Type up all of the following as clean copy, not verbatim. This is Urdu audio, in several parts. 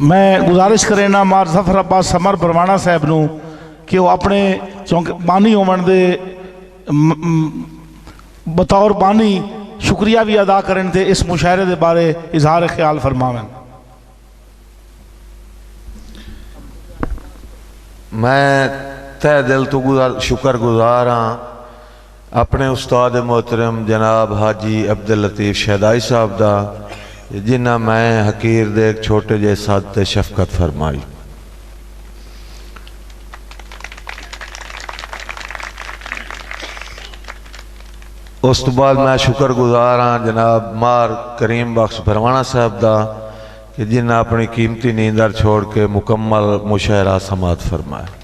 میں گزارش کرنا مار ظفر عباس سمر بروانا صاحب نو کہ وہ اپنے چونکہ بانی ہومن دے بطور بانی شکریہ بھی ادا کرن تھے اس مشاعرے دے بارے اظہار خیال فرماویں۔ میں تہ دل تو شکر گزار ہاں اپنے استاد محترم جناب حاجی عبداللطیف شہدائی صاحب دا جنہ میں حقیر دے ایک چھوٹے جے ساتھ شفقت فرمائی۔ اس تو بعد میں شکر گزار ہاں جناب مار کریم بخش بھروانا صاحب دا کہ جنہ اپنی قیمتی نیندر چھوڑ کے مکمل مشاعرہ سماعت فرمائے۔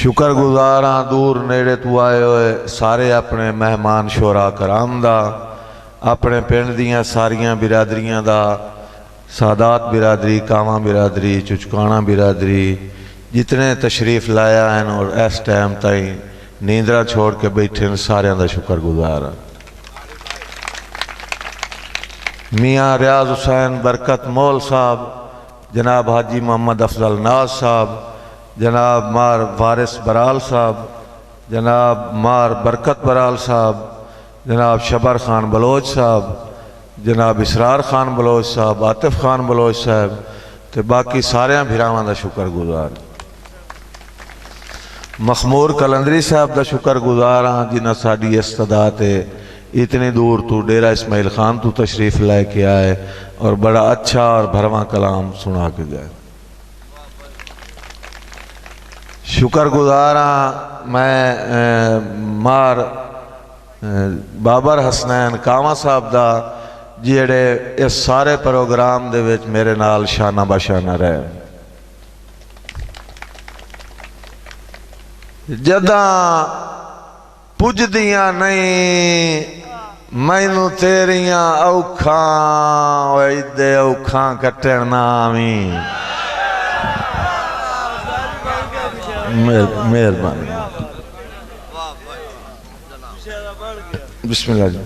شکر گزار ہاں دور نیڑے تو آئے ہوئے سارے اپنے مہمان شورا کرام دا، اپنے پنڈ دیاں ساریاں برادریاں دا، سادات برادری، کاواں برادری، چچکانا برادری، جتنے تشریف لایا ہیں اور اس ٹائم تائیں نیندرہ چھوڑ کے بیٹھے ہیں سارے دا شکر گزار ہاں۔ میاں ریاض حسین برکت مول صاحب، جناب حاجی محمد افضل ناز صاحب، جناب مار وارث برال صاحب، جناب مار برکت برال صاحب، جناب شبر خان بلوچ صاحب، جناب اسرار خان بلوچ صاحب، عاطف خان بلوچ صاحب تے باقی ساریاں بھراواں دا شکر گزار۔ مخمور کلندری صاحب دا شکر گزار ہاں جنہ ساڑی استدعا تے اتنی دور تو ڈیرہ اسماعیل خان تو تشریف لائے کے آئے اور بڑا اچھا اور بھرواں کلام سنا کے گئے۔ شکر گزار ہاں میں مار بابر حسنین کاواں صاحب دا جیڑے اس سارے پروگرام دے وچ میرے نال شانہ بشانہ رہے۔ جداں پج دیاں نہیں مینو تیریاں اوکھاں ویدے اوکھاں کٹن نامی۔ مہربانی بسم اللہ جی۔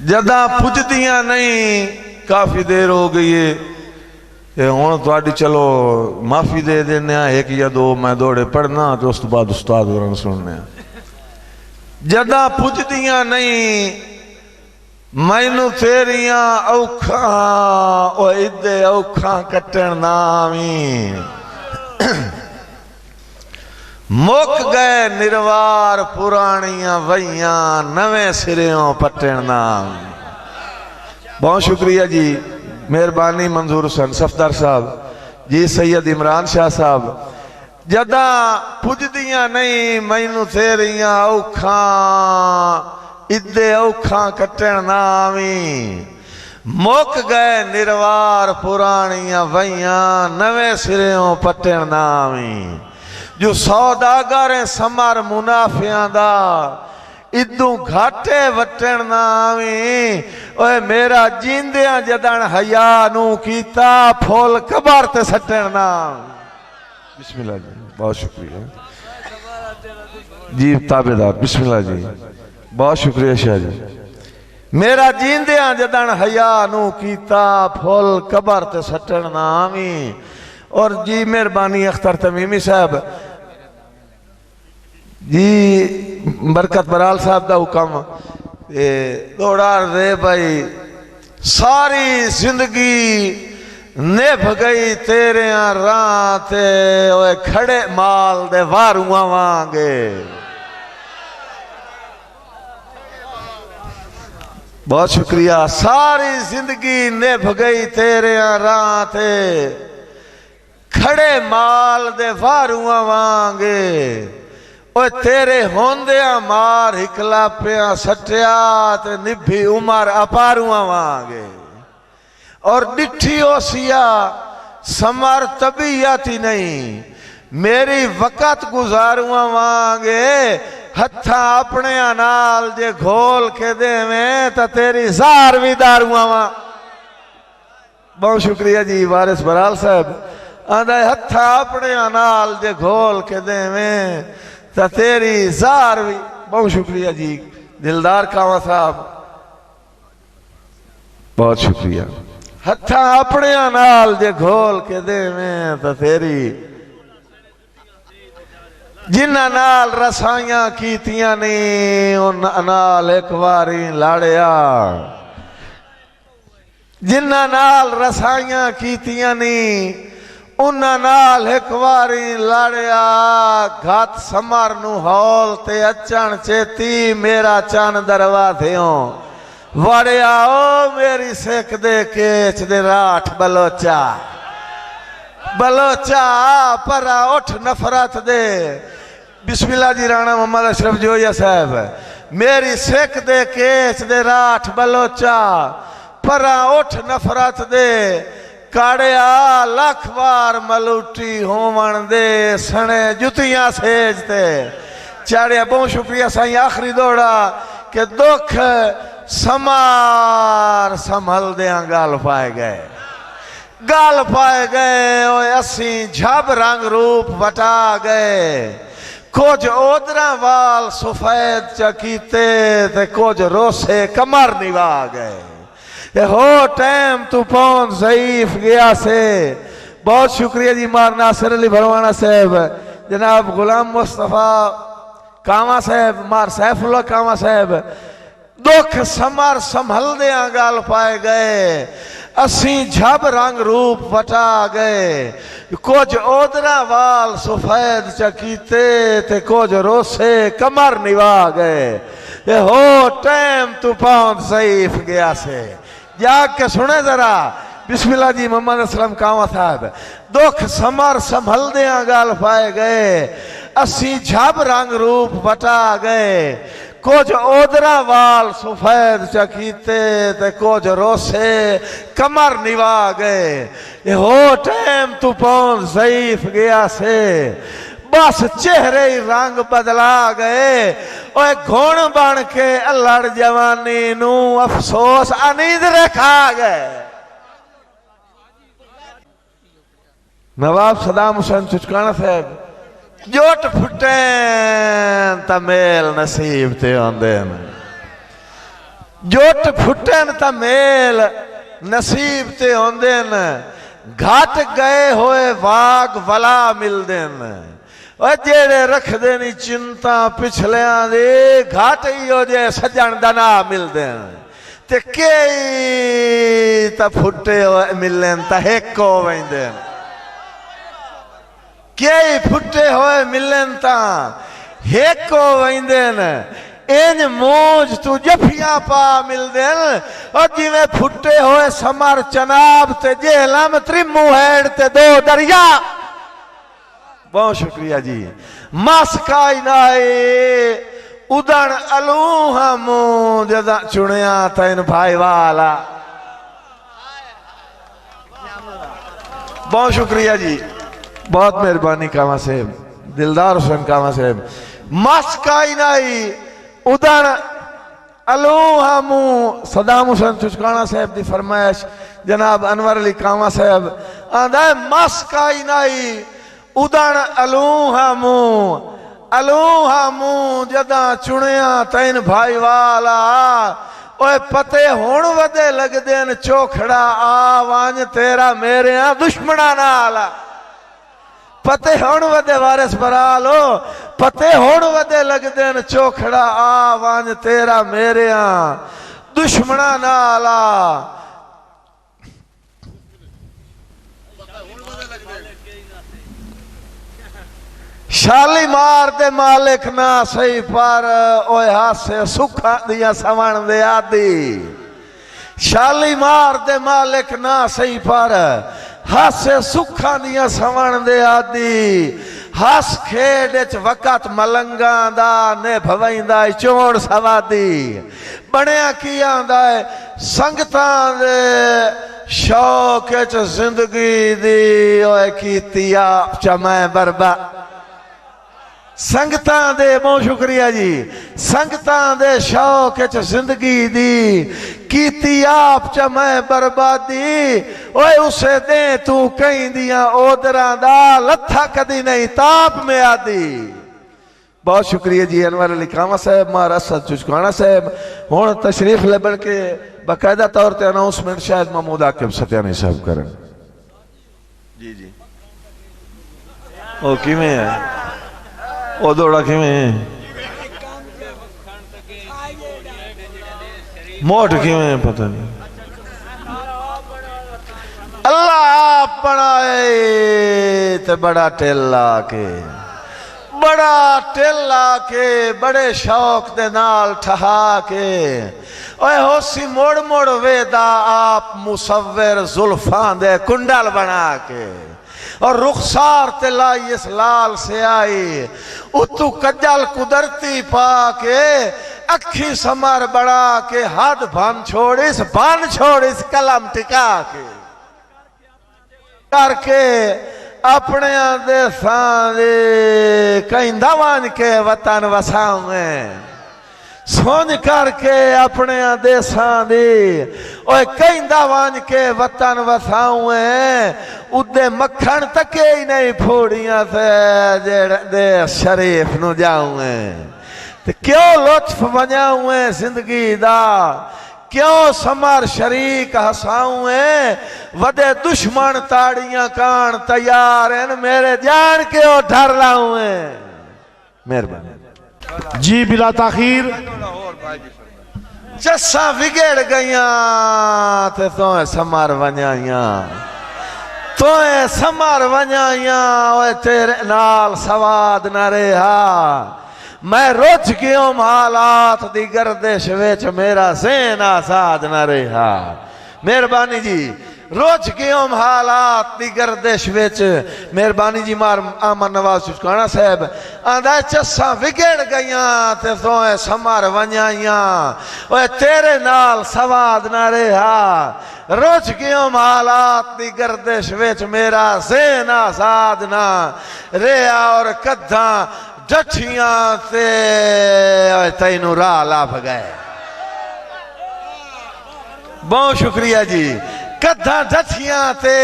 جداں پج دیاں نہیں کافی دیر ہو گئی ہے ہوں تھوڑی چلو معافی دے دینے ایک یا دو میں دوڑے پڑھنا تو اس تو بعد استاد ورن سننے۔ جداں پج دیاں نہیں مینو تیریاں اوکھاں او ادے اوکھاں کٹن نامی۔ مک گئے نروار پرانیاں ویاں نویں سریوں پٹن نامی۔ بہت شکریہ جی، مہربانی منظور حسین صفدر صاحب جی، سید عمران شاہ صاحب۔ جداں پج دیاں نہیں مینو تیریاں اوکھاں ادے اوکھاں کٹن نامی۔ مک گئے نروار پرانیاں ویاں نویں سریوں پٹن نامی۔ جو سوداگاریں سمر منافعاں دا ادوں گھاٹے وٹن نامی۔ اوے میرا جیندیاں جدن حیا نو کیتا پھول کبر تے سٹن نامی۔ بسم اللہ جی، بہت شکریہ جی تابعدار، بسم اللہ جی، بہت شکریہ شاہ جی۔ میرا جیندیاں جدن حیا نو کیتا پھول کبر تے سٹن نامی۔ اور جی مہربانی اختر تمیمی صاحب جی، برکت برال صاحب دا حکم دوڑار دے بھائی ساری زندگی نبھ گئی تیرے راہ تے اوے کھڑے مال دے واروਆਂ وانگے۔ بہت شکریہ۔ ساری زندگی نبھ گئی تیرے راہ تے کھڑے مال دے واروਆਂ وانگے۔ اوے تیرے ہوندیاں مار ہکلا پیاں سٹیا تے نبھی عمر اپاروਆਂ وانگے۔ اور ڈٹھی ہو سیا سمر طبیعتی نہیں میری وقت گزاروਆਂ وانگے۔ ہتھاں اپنے نال جے گھول کے دے میں تا تیری زار بھی داروਆਂ وانگے۔ بہت شکریہ جی وارث برال صاحب۔ آندھا ہتھاں اپنے نال جے گھول کے دے میں تا تیری زار بھی۔ بہت شکریہ جی دلدار کاواں صاحب۔ بہت شکریہ ہتھاں اپنے نال جے گھول کے دے میں تو تیری جنہ نال رسائیاں کیتیاں نہیں ان نال ایک واری لڑیا جنہ نال رسائیاں کیتیاں نہیں ان نال ایک واری لڑیا گھات سمر نو ہول تے اچن چیتی میرا چان دروازیوں وڑیا او میری سیک دے کیچ دے راٹھ بلوچا بلوچا پرا اٹھ نفرت دے بسم اللہ جی رانا محمد اشرف جویا صاحب میری سیک دے کیچ دے راٹھ بلوچا پرا اٹھ نفرت دے کاڑیا لکھ بار ملوٹی ہومن دے سنے جتیاں سیجتے چاڑیا بہت شکریہ سائیں آخری دوڑا کہ دکھ سمار سنبھل دیاں گال پائے گئے اوے اسیں جھب رنگ روپ وٹا گئے کچھ اودرا وال سفید چکیتے تے کچھ روسے کمر نوا گئے یہ ہو ٹیم تو پون ضعیف گیا سے بہت شکریہ جی مار ناصر علی بھروانہ صاحب جناب غلام مصطفیٰ کاما صاحب مار سیف اللہ کاما صاحب دکھ سمر سنبھل دیاں گال پائے گئے اسیں جھب رنگ روپ وٹا گئے کچھ اودرا وال سفید چکیتے تے کچھ روسے کمر نوا گئے یہ ہو ٹیم تو پاؤں ضعیف گیا سے جاگ کے سنے ذرا بسم اللہ جی محمد اسلام کاما صاحب دکھ سمر سنبھل دیاں گال پائے گئے اسیں جھب رنگ روپ وٹا گئے کچھ اودرا وال سفید چکیتے تے کچھ روسے کمر نوا گئے یہ ہو ٹیم تو پون ضعیف گیا سے بس چہرے رنگ بدلا گئے اوے گھون بن کے اللہ جوانی نو افسوس انید رکھا گئے نواب صدام حسین چچکانہ صاحب جوٹ پھٹین تا میل نصیب تے ہوندین جوٹ پھٹین تا میل نصیب تے ہوندین گھاٹ گئے ہوئے واگ ولا مل دین اور جیڑے رکھ دینی چنتا پچھلیاں دے گھاٹ ہیو جے سجن دنا مل دین تے کئی تا پھٹے ہوئے ملین تا ہیکو ویندین کئی پھٹے ہوئے ملن تاں ہیکو ویندین این موج تو جفیاں پا مل دین اور جی میں پھٹے ہوئے سمر چناب تے جہلم ترمو ہیڑ تے دو دریا بہت شکریہ جی ماسکائی نائی ادن الوہا مو جدا چنیاں تا ان بھائی والا بہت شکریہ جی بہت مہربانی کاما صاحب دلدار حسین کاما صاحب ماسکائی نائی ادن الوہا مو صدام حسین چچکانہ صاحب دی فرمائش جناب انور علی کاما صاحب آندھائے ماسکائی نائی ادن الوہا مو جدا چنیاں تین بھائی والا اوے پتے ہون ودے لگ دین چوکھڑا آوانج تیرا میرے ہاں دشمنہ نالا پتے ہون ودے وارث برالو پتے ہون ودے لگ دین چوکھڑا آوانج تیرا میرے ہاں دشمنہ نالا شالی مار دے مالک نا صحیح پر اوہ ہاسے سکھا دیا سوان دے آدی شالی مار دے مالک نا صحیح پر ہاسے سکھا دیا سوان دے آدی ہاس کھیڑچ وقت ملنگاں دا نے بھوائیں دائی چوڑ سوادی بڑیاں کیاں دائی سنگتاں دے شوکچ زندگی دی اوہ کیتیا چمائیں بربا سنگتاں دے بہت شکریہ جی سنگتاں دے شوکچ زندگی دی کیتی آپ چمائیں بربادی اوے اسے دیں تو کہیں دیا اودران دا لتھا کدی نہیں تاپ میں آدی بہت شکریہ جی انور علی کامہ صاحب، مار اسد چچکانا صاحب. ہوں تشریف لبن کے باقاعدہ طور تے اناؤنسمنٹ شاید محمود عاقب ستیانی صاحب کرن. جی جی او کیویں ہے او دوڑا کیویں ہے موٹ کیویں پتہ نہیں. اللہ بنائے تے بڑا ٹیلا کے بڑے شوق دے نال ٹھہا کے اوے ہوسی موڑ موڑ ویدا آپ مصور زلفان دے کنڈل بنا کے اور رخسار تے لائی اس لال سے آئی اتو کجل قدرتی پا کے اکھی سمر بڑا کے ہاتھ بھان چھوڑیس کلم ٹکا کے کر کے اپنے دے ساندے کہیں دوان کے وطن وساؤں ہیں سونج کر کے اپنے دے ساندے اوہ کہیں دوان کے وطن وساؤں ہیں ادھے مکھن تکے ہی نہیں پھوڑیاں سے دے شریف نو جاؤں ہیں کیوں لطف بناؤں ہیں زندگی دا کیوں سمر شریک ہساؤں ہیں ودے دشمن تاڑیاں کان تیار ہیں میرے جان کے او ڈھر لاؤں ہیں. مہربانی جی بلا تاخیر. چسا بگڑ گئیاں تے تویں سمر ونیائیاں اوے تیرے نال سواد نہ رہا. میں روچ گیوں حالات دی گردش ویچ میرا ذہن آزاد نہ رہا. مہربانی جی روچ گیوں حالات دی گردش ویچ مہربانی جی مار آمن نواز چچکانا صاحب آندھا چسا وگڑ گئیاں تے تویں سمر ونیائیاں اوہ تیرے نال سواد نہ رہا. روچ گیوں حالات دی گردش ویچ میرا ذہن آزاد نہ رہا اور کدھاں ڈٹھیاں تے تینوں راہ لاپ گئے. بہت شکریہ جی. کدھاں ڈٹھیاں تے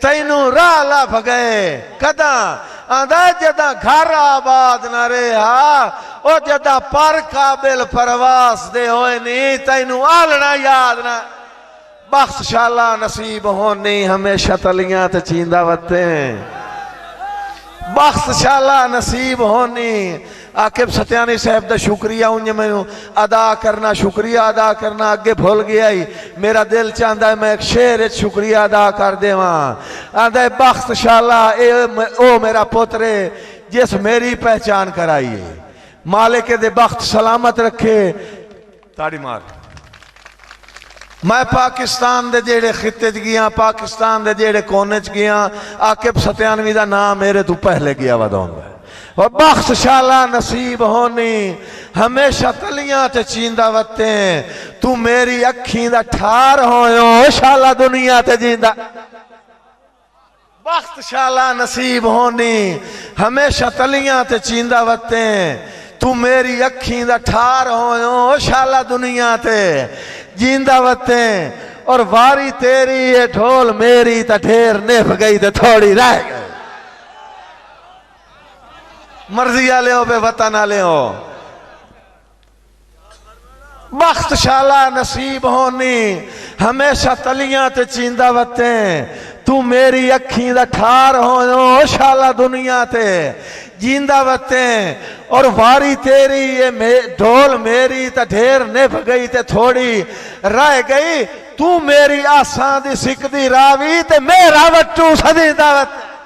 تینوں راہ لاپ گئے کدھاں آندھا جدہ گھر آباد نہ رہا او جدہ پر قابل پرواز دے ہوئے نہیں تینوں آلنا یاد نہ بخت شاءاللہ نصیب ہونی ہمیشہ تلیاں تے چیندہ وطیں بخت شاءاللہ نصیب ہونی. عاقب ستیانی صاحب دا شکریہ انہیں میں ادا کرنا آگے بھول گیا ہی میرا دل چاہتا ہے میں ایک شعر شکریہ ادا کر دے وہاں آندھا ہے بخت شاءاللہ او میرا پوترے جس میری پہچان کرائیے مالک دے بخت سلامت رکھے. تاڑی مار. میں پاکستان دے جیڑے خطے گیاں پاکستان دے جیڑے کونے گیاں عاقب ستیانوی دا نام میرے تو پہلے گیا وداؤں گا اور بخت شاءاللہ نصیب ہونی ہمیشہ تلیاں تے چیندہ وطیں تو میری اکھیں دا ٹھار ہوئیوں شاءاللہ دنیا تے جیندہ بخت شاءاللہ نصیب ہونی ہمیشہ تلیاں تے چیندہ وطیں تو میری اکھیں دا ٹھار ہوئیوں شاءاللہ دنیا تے جیندہ وطیں اور واری تیری یہ ڈھول میری تا ڈھیر نف گئی تے تھوڑی رہ گئی. مرضی آلے ہو بے وطن آلے ہو. بخت شاءاللہ نصیب ہونی ہمیشہ تلیاں تے چیندہ وطیں تو میری اکھیں دا ٹھار ہوئیوں شاءاللہ دنیا تے جیندہ وطیں اور واری تیری یہ ڈھول میری تا ڈھیر نف گئی تے تھوڑی رہ گئی تو میری آسان دی سکھ دی راوی تے میرا وٹو سدی دعوت